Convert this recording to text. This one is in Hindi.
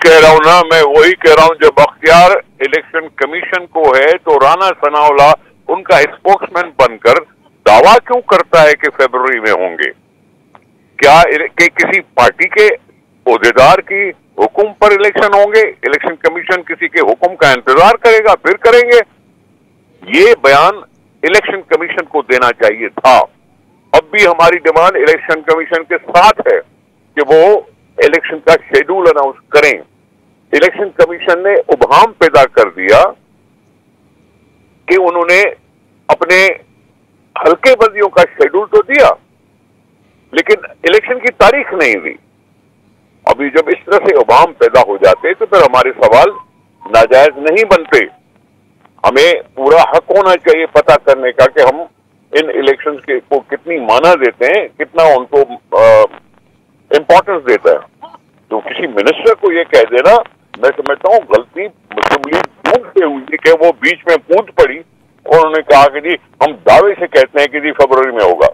कह रहा हूं ना, मैं वही कह रहा हूं, जब अख्तियार इलेक्शन कमीशन को है तो राना सनाउल्लाह उनका स्पोक्समैन बनकर दावा क्यों करता है कि फरवरी में होंगे? क्या कि किसी पार्टी के ओहदेदार की हुक्म पर इलेक्शन होंगे? इलेक्शन कमीशन किसी के हुक्म का इंतजार करेगा, फिर करेंगे? ये बयान इलेक्शन कमीशन को देना चाहिए था। अब भी हमारी डिमांड इलेक्शन कमीशन के साथ है कि वो इलेक्शन का शेड्यूल अनाउंस करें। इलेक्शन कमीशन ने उबहम पैदा कर दिया कि उन्होंने अपने हल्के बंदियों का शेड्यूल तो दिया, लेकिन इलेक्शन की तारीख नहीं दी। अभी जब इस तरह से उबहम पैदा हो जाते तो फिर हमारे सवाल नाजायज नहीं बनते। हमें पूरा हक होना चाहिए पता करने का कि हम इन इलेक्शंस के को कितनी माना देते हैं, कितना उनको इंपॉर्टेंस देता है। तो किसी मिनिस्टर को ये कह देना, मैं समझता हूँ गलती मुस्लिम लीग कूद से हुई कि वो बीच में कूद पड़ी और उन्होंने कहा कि जी हम दावे से कहते हैं कि जी फरवरी में होगा।